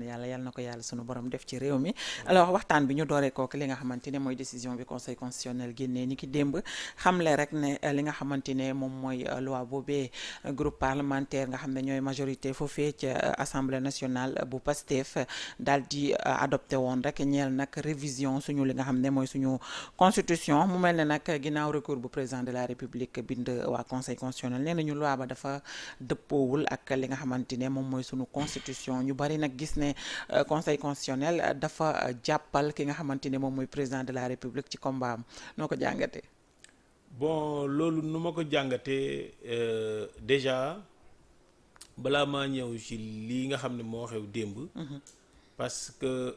yàlla na ko yàlla sunu borom def ci réew mi alors waxtaan bi ñu dooree kooku li nga xamante ne mooy décision bi conseil constitutionnel génnee ni ki démb xamle rek ne li nga xamante ne moom mooy loi boobee groupe parlementaire nga xam ne ñooy majorité foofee ca assemblée nationale bu Pastef daal di adopté woon rek ñeel nag révision suñu li nga xam ne mooy suñu constitution mu mel ne nag ginnaaw recours bu président de la république bind waa conseil constitutionnel nee nañu loi ba dafa dëppoowul ak li nga xamante ne moom mooy suñu constitution ñu bari nag gis ne conseil constitutionnel dafa jàppal ki nga xamante ne moom mooy président de la république ci combat am noo ko jàngatee. bon loolu nu ma ko jàngatee déjà balaa maa ñëw ci lii nga xam ne moo xew démb. parce que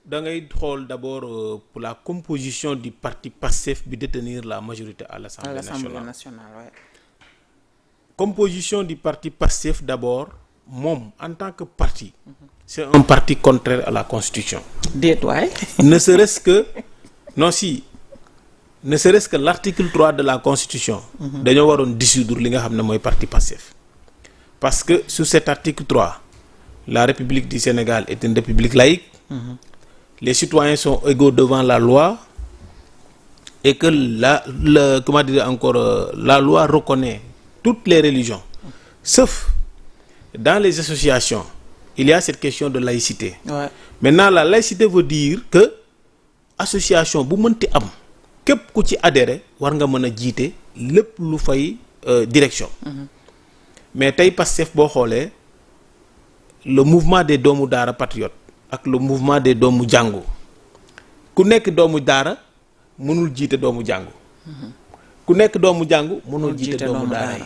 da ngay xool d'abord pour la composition du parti Pastef bi détenir la majorité à l'Assemblée nationale. Ouais. Composition du parti Pastef d'abord moom en tant que parti. C'est un parti contraire à la Constitution. Déet waay. ne serait-ce que l'article 3 de la Constitution. dañoo waroon dissoudre li nga xam ne mooy parti Pastef. parce que sous cet article 3 la République du Sénégal est une république laïque. Les citoyens sont égaux devant la loi et que la loi reconnaît toutes les religions, sauf dans les associations, il y a cette question de laïcité. Ouais. Maintenant, la laïcité veut dire que association bu mënti am képp ku ci adhéré war nga mën a jiite lépp lu fay direction. Mais tey Pastef boo xoolee le mouvement des doomu daara patriote ak le mouvement des doomu jàngu ku nekk doomu daara mënul jiite doomu jàngu. ku nekk doomu jàngu mënul jiite doomu daara yi.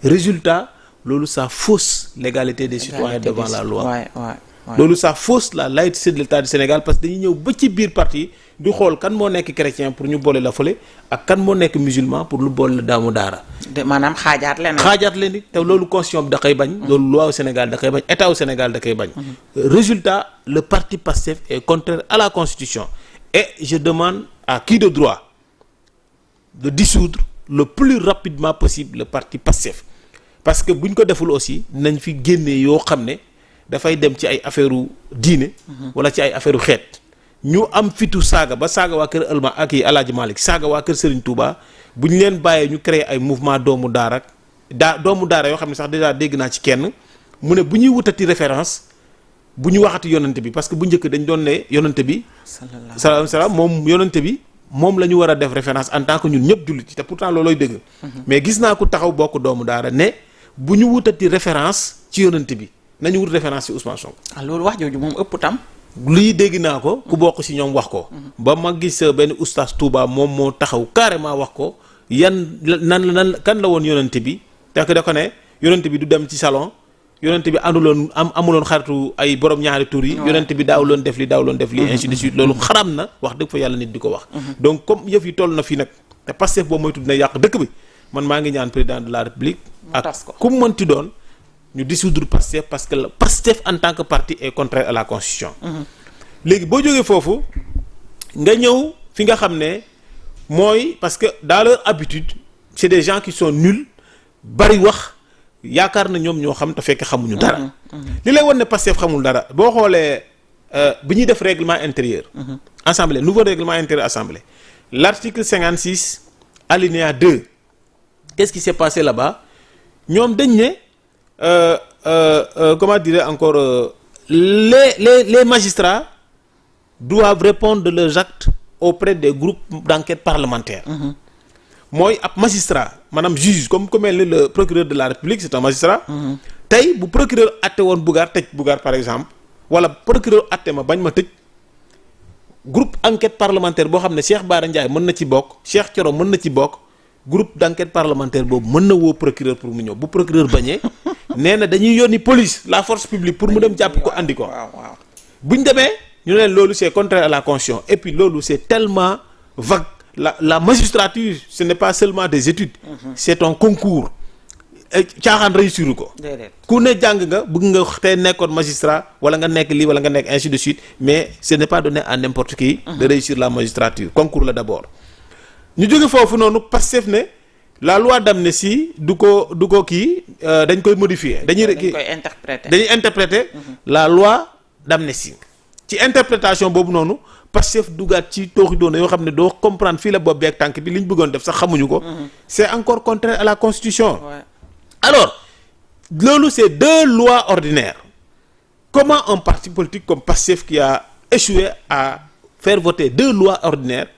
Résultat loolu ça fausse l'égalité des citoyens devant la loi. loolu ça fausse la laïcité de l'État du Sénégal parce que dañuy ñëw ba ci biir parti du xool kan moo nekk chrétien pour ñu boole la fële ak kan moo nekk musulman pour lu boole la doomu daara. maanaam xaajaat leen te loolu constitution bi da koy bañ. loolu loi au Sénégal da koy bañ état au Sénégal da koy bañ. Résultat le parti Pastef est contraire à la Constitution et je demande à qui de droit de dissoudre le plus rapidement possible le parti Pastef parce que bu ñu ko deful aussi nañ fi génnee yoo xam ne dafay dem ci ay affaire diine. wala ci ay affaire xeet. ñu am fitu saaga ba saaga waa kër Elma ak yi Alaaji Malick saaga waa kër Serigne Touba bu ñu leen bàyyee ñu créer ay mouvement doomu daara doomu daara yoo xam ne sax déjà dégg naa ci kenn mu ne bu ñuy wutati référence bu ñu waxati yonante bi parce que bu njëkk dañ doon ne yonante bi. salaam moom yonante bi moom la ñu war a def référence en tant que ñun ñëpp jullit ci te pourtant loolooy dëgg. mais gis naa ko taxaw bokk doomu daara ne bu ñu wutati référence ci yonante bi nañu wut référence ci Ousmane Sonko. loolu wax jooju moom ëpp tam. lii dégg naa ko ku bokk ci ñoom wax ko ba ma gis benn oustaz Touba moom moo taxaw carrément wax ko nan kan la woon yonente bi te da ko ne yonente bi du dem ci salon yonente bi amuloon xaritu ay borom ñaari tur yi yonente bi daawuloon def li ainsi de suite loolu xaram na wax dëgg fa yàlla nit di ko wax donc comme yëf yi toll na fii nag te Pastef boobu mooy tudd na yàq dëkk bi man maa ngi ñaan président de la république ak ku mu mënti doon ñu dissoudre Pastef parce que le Pastef en tant que parti est contraire à la Constitution. léegi boo jógee foofu nga ñëw fi nga xam ne mooy parce que dans leur habitude c'est des gens qui sont nuls bari wax yaakaar na ñoom ñoo xam te fekk xamuñu dara. li lay wan ne Pastef xamul dara boo xoolee bi ñuy def règlement intérieur. assemblée nouveau règlement intérieur assemblée. l'article 56 alinéa 2 qu'est-ce qui s'est passé là-bas ñoom dañ ne. Comment dirais encore les magistrats doivent répondre de leurs actes auprès des groupes d'enquête parlementaire. mooy ab magistrat maanaam juge comme mel ni le procureur de la République c'est un magistrat. tey bu procureur atte woon tëj Bougar par exemple wala procureur atte ma bañ ma tëj groupe enquête parlementaire boo xam ne Cheikh Bara Ndiaye mën na ci bokk Cheikh Thioro mën na ci bokk groupe d'enquête parlementaire boobu mën na woo procureur pour mu ñëw bu procureur bañee nee na dañuy yónni police la force publique pour mu dem jàpp ko andi ko. bu ñu demee ñu ne leen loolu c'est contraire à la Constitution et puis loolu c'est tellement vague la magistrature ce n'est pas seulement des études. C'est un concours caaxaan réussir ko. ku ne jàng nga bëgg nga tey nekkoon magistrat wala nga nekk lii wala nga nekk ainsi de suite mais ce n'est pas donné à n'importe qui. de réussir la magistrature concours la d'abord. ñu jóge foofu noonu Pastef ne la loi d'amnistie du ko kii dañ koy modifier dañuy interpréter la loi d'amnistie ci interprétation boobu noonu Pastef dugaat ci tooxi doona yoo xam ne doo comprendre fii la bopp bi ak tànk bi li ñu bëggoon def sax xamuñu ko c'est encore contraire à la constitution. Alors loolu c'est 2 lois ordinaires. Comment un parti politique comme Pastef qui a échoué à faire voter 2 lois ordinaires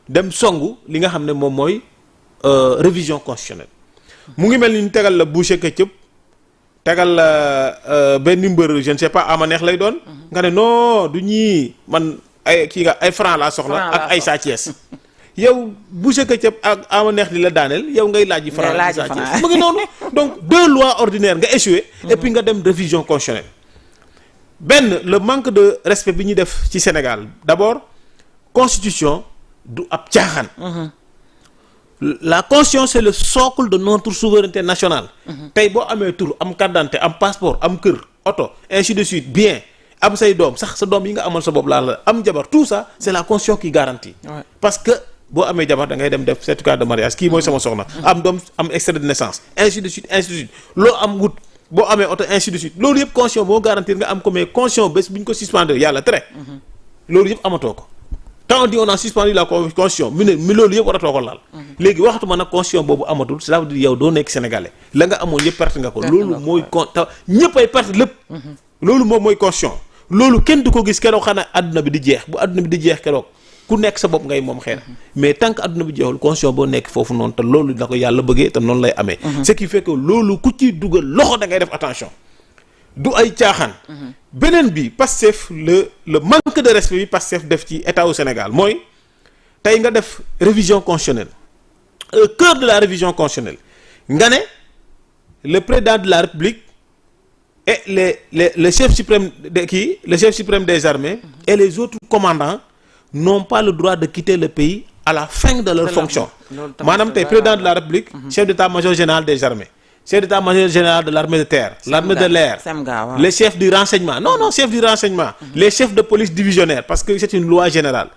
dem songu li nga xam ne moom mooy révision constitutionnelle mu ngi mel ni ñu tegal la boucher ketchup tegal la benn mbër je ne sais pas ama neex lay doon nga ne non du ñii man ay kii nga ay franc laa soxla ak ay Sa Thiès yow boucher ketchup ak ama neex di la daaneel yow ngay laaj franc ak Sa Thiès mu ngi noonu donc 2 lois ordinaires nga échoué et puis nga dem révision constitutionnelle benn le manque de respect bi ñuy def ci Sénégal d'abord constitution du ab caaxaan. La constitution c'est le socle de notre souveraineté nationale. tey boo amee tur am carte d'identité am passeport am kër oto ainsi de suite bien am say doom sax sa doom yi nga amal sa bopp laa la am jabar tout ça c'est la constitution qui garantit. Parce que boo amee jabar da ngay dem def certificat de mariage kii mooy sama soxna. am doom am extrait de naissance ainsi de suite loo am wut boo amee oto ainsi de suite loolu yëpp constitution moo garantir nga am ko mais constitution bés bu ñu ko suspendre yàlla tere. loolu yëpp amatoo ko. quand on dit on a suspendu la constitution mi loolu yëpp waratoo ko laal. léegi waxatuma nag constitution boobu amatul cela veut dire yow doo nekk sénégalais la nga amoon yëpp perte nga ko. loolu mooy ñëpp ay perte lépp. loolu moom mooy constitution. loolu kenn du ko gis keroog xanaa adduna bi di jeex bu adduna bi di jeex keroog ku nekk sa bopp ngay moom xeer mais tant que adduna bi jeexul constitution boo nekk foofu noonu te loolu la ko yàlla bëggee te noonu lay amee. ce qui fait que loolu ku ciy dugal loxo da ngay def attention. du ay caaxaan. beneen bi Pastef le manque de respect bi Pastef def ci état au Sénégal mooy tey nga def révision constitutionnelle au cœur de la révision constitutionnelle nga ne le président de la République et le chef suprême le chef suprême des armées et les autres commandants n'ont pas le droit de quitter le pays à la fin de leur fonction. maanaam tey président de la République. chef d'état-major général des armées. chef d'état-major général de l'armée de terre, l'armée de l'air, les chefs du renseignement, non, chefs du renseignement, les chefs de police divisionnaire, parce que c'est une loi générale.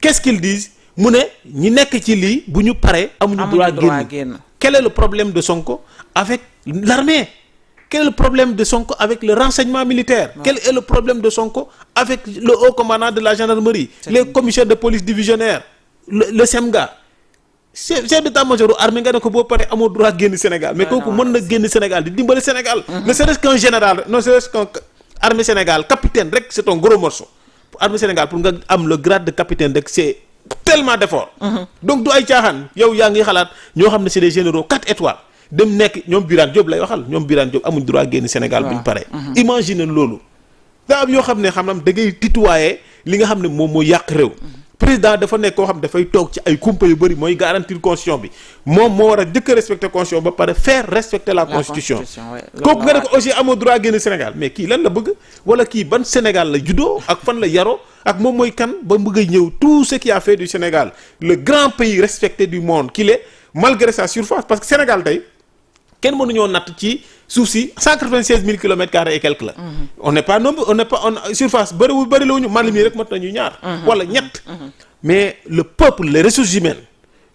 Qu'est-ce qu'ils disent? Mu ne ñi nekk ci lii bu ñu paree amuñu droit génn. Quel est le problème de Sonko avec l'armée? Quel est le problème de Sonko avec le renseignement militaire? Quel est le problème de Sonko avec le haut commandant de la gendarmerie, les commissaires de police divisionnaire, le SEMGA? chef d'état-major armée nga ne ko boo paree amoo droit génn Sénégal mais kooku mën na génn Sénégal di dimbali Sénégal. ne serait-ce qu'un général ne serait-ce qu'un armée Sénégal capitaine rek c'est un gros morceau. pour armée Sénégal pour nga am le grade de capitaine rek c'est tellement d'effort. donc du ay caaxaan yow yaa ngi xalaat ñoo xam ne c'est des généraux 4 étoiles dem nekk ñoom Birane Diop lay waxal ñoom Birane Diop amuñ droit génn Sénégal bu ñu paree. imagine loolu daa am yoo xam ne xam da ngay tutoyer li nga xam ne moom moo yàq réew. président dafa nekk koo xam dafay toog ci ay kumpa yu bëri mooy garantir constitution bi moom moo war a jëkk respecter constitution ba pare faire respecter la constitution kooku nga ne ko aussi amoo droit génn Sénégal mais kii lan la bëgg wala kii ban Sénégal la juddoo ak fan la yaroo ak moom mooy kan ba bëgg a ñëw tout ce qui a fait du Sénégal le grand pays respecté du monde qu'il est malgré sa surface parce que Sénégal tey kenn mënuñoo natt ci suuf si 196 000 kilomètres carrés et quelques la. on n'est pas surface bëri la wuñu man mii rek mat nañu ñaar. wala ñett. mais le peuple les ressources humaines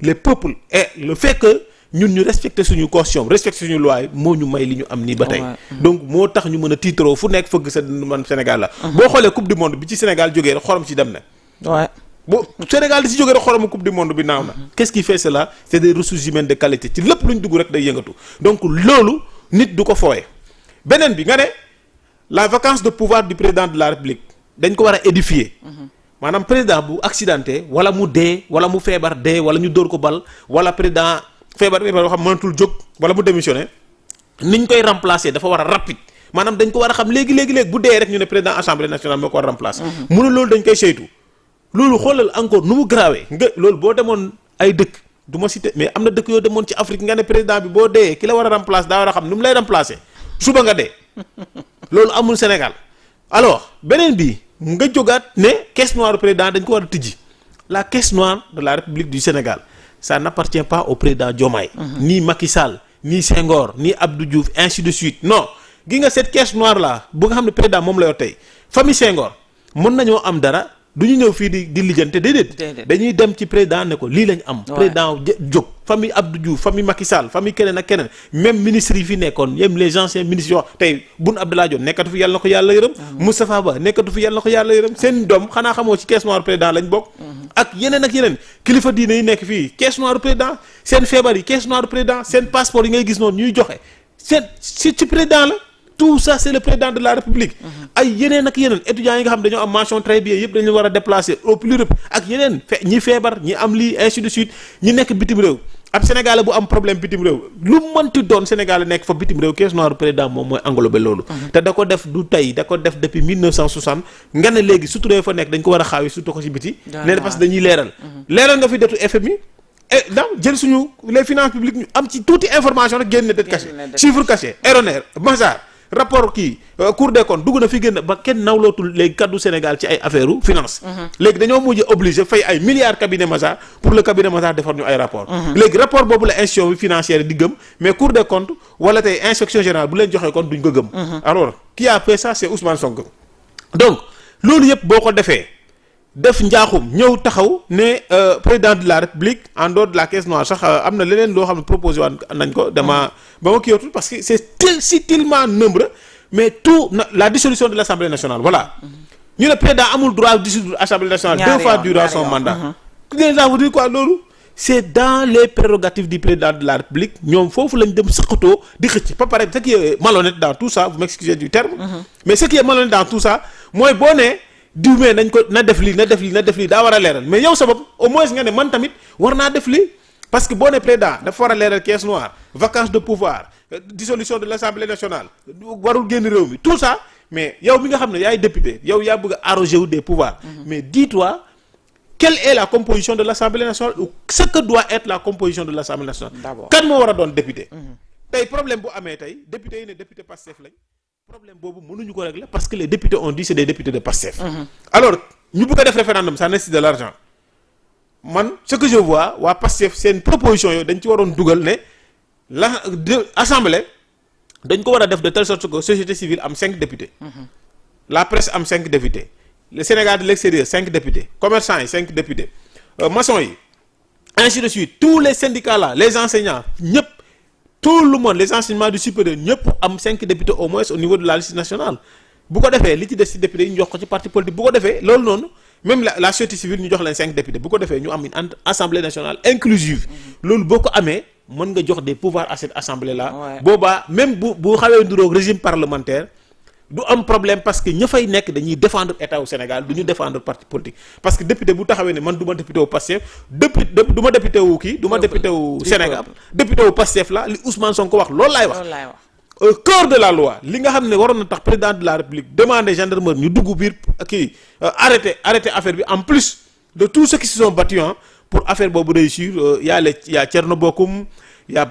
les peuples et le fait que ñun ñu respecter suñu constitution respecter suñu loi moo ñu may li ñu am nii ba tey. donc moo tax ñu mën a tiitaroo fu nekk fëgg sa man Sénégal la. boo xoolee coupe du monde bi ci Sénégal jógee rek xorom si dem na. bon Sénégal di si jógee rek xoromu coupe du monde bi naaw na. qu'est-ce qui fait cela c'est des ressources humaines de qualité ci lépp lu ñu dugg rek day yëngatu donc loolu nit du ko fooye beneen bi nga ne la vacance de pouvoir du président de la République dañ ko war a édifier. maanaam président bu accidenté wala mu dee wala mu feebar dee wala ñu dóor ko bal wala président feebar boo xam mënatul jóg wala mu démissionné niñ koy remplacer dafa war a rapide maanaam dañ ko war a xam léegi bu dee rek ñu ne président assemblée nationale moo ko war a remplacer. mu ne loolu dañ koy saytu. loolu xoolal encore nu mu grawee nga loolu boo demoon ay dëkk du ma citer mais am na dëkk yoo demoon ci Afrique nga ne président bi boo dee ki la war a remplacer daa war a xam nu mu lay remplacer suba nga dee loolu amul Sénégal alors beneen bi nga jógaat ne caisse noire président dañ ko war a tijji la caisse noire de la République du Sénégal ça n'appartient pas au président Diomaye ni Macky Sall ni Senghor ni Abdou Diouf ainsi de suite non gi nga cette caisse noire là bu nga xam ne président moom la yor tey famille Senghor mën nañoo am dara du ñu ñëw fii di lijjante déedéet. dañuy dem ci président ne ko lii lañ am. président jóg famille Abdou Diouf famille Macky Sall famille keneen ak keneen même ministres yi fi nekkoon yem les anciens ministres yoo tey Boun Abdallah Dionne nekkatu fi yàlla na ko yàlla yërëm. Moustapha Ba nekkatu fi yàlla na ko yàlla yërëm seen doom xanaa xamoo ci caisse noire président lañ bokk. ak yeneen kilifa diine yi nekk fii caisse noire président seen feebar yi caisse noire président seen passeport yi ngay gis noonu ñuy joxe ci président la. tout ça c'est le président de la république. ay yeneen ak yeneen étudiants yi nga xam dañoo am mention très bien yëpp dañu war a déplacer au plus rapide ak yeneen ñi feebar ñi am lii ainsi de suite ñi nekk bitim réew ab Sénégalais bu am problème bitim réew lu mënti doon Sénégalais nekk fa bitim réew caisse noire président moom mooy englobé loolu. te da ko def du tey da ko def depuis 1960 nga ne léegi surtout fa nekk dañ ko war a xaawi surtout ko ci biti. nee na parce que dañuy leeral. leeral nga fi detu FMI. jël suñu les finances publiques ñu am ci tuuti information rek génne dette cachée chiffre caché erronér Mazars rapport kii Cour des comptes dugg na fi génn ba kenn nawlootul léegi kaddu Sénégal ci ay affaire u finance léegi dañoo mujj obligé fay ay milliards cabinet Mazars pour le cabinet Mazars defar ñu ay rapport léegi rapport boobu la institution bi financière di gëm mais Cour des comptes wala tey inspection générale bu leen joxee compte duñ ko gëm alors qui a fait ça c'est Ousmane Sonko donc loolu yëpp boo ko defee def njaaxum ñëw taxaw ne président de la république en dehors de la caisse noire sax am na leneen loo xam ne proposé waan nañ ko ba ma kiiwatul parce que c'est si tellement nombreux mais tout la dissolution de l'Assemblée nationale voilà ñu ne président amul droit dissoudre l'Assemblée nationale 2 fois durant son mandat les gens vous dire quoi loolu c'est dans les prérogatives du président de la république ñoom foofu lañ dem sëqatoo di xëcc pas pareil ce qui est malhonnête dans tout ça vous m'excusez du terme mais ce qui est malhonnête dans tout ça mooy boo nee diw mee nañ ko na def lii daa war a leeral mais yow sa bopp au moins nga ne man tamit war naa def lii parce que boo ne président dafa war a leeral caisse noire vacance de pouvoir dissolution de l'Assemblée nationale warul génn réew mi tout ça mais yow mi nga xam ne yaay député yow yaa bëgg a arroger wu des pouvoirs mais dis-toi quelle est la composition de l'Assemblée nationale ou ce que doit être la composition de l'Assemblée nationale kan moo war a doon député tey problème bu amee tey député yi ne député Pastef lañ problème boobu mënuñu ko régler parce que les députés ont dit c'est des députés de Pastef alors ñu bëgg a def référendum ça nécessite de l'argent man ce que je vois waa Pastef seen proposition yooyu dañ ci waroon dugal ne assemblée dañ ko war a def de telle sorte que société civile am 5 députés la presse am 5 députés le Sénégal de l'extérieur 5 députés commerçants yi 5 députés maçons yi ainsi de suite tous les syndicats là les enseignants ñëpp tout le monde les enseignements du supérieur ñëpp am 5 députés au moins au niveau de la liste nationale bu ko defee li ci des ci députés yi ñu jox ko ci parti politique bu ko defee loolu noonu même la société civile ñu jox leen 5 députés bu ko defee ñu am une assemblée nationale inclusive loolu boo ko amee mën nga jox des pouvoirs à cette assemblée là boobaa même bu xawee nduroog régime parlementaire du am problème parce que ña fay nekk dañuy défendre état au Sénégal du ñu défendre parti politique parce que député bu taxawee ne man du ma député wu Pastef du ma député wu kii du ma député wu Sénégal député wu Pastef la li Ousmane Sonko wax loolu laay wax au cœur de la loi li nga xam ne waroon na tax président de la République demander gendarmerie ñu dugg biir kii arrêter affaire bi en plus de tous ceux qui se sont battus pour affaire boobu réussir y a Thierno Bocoum y a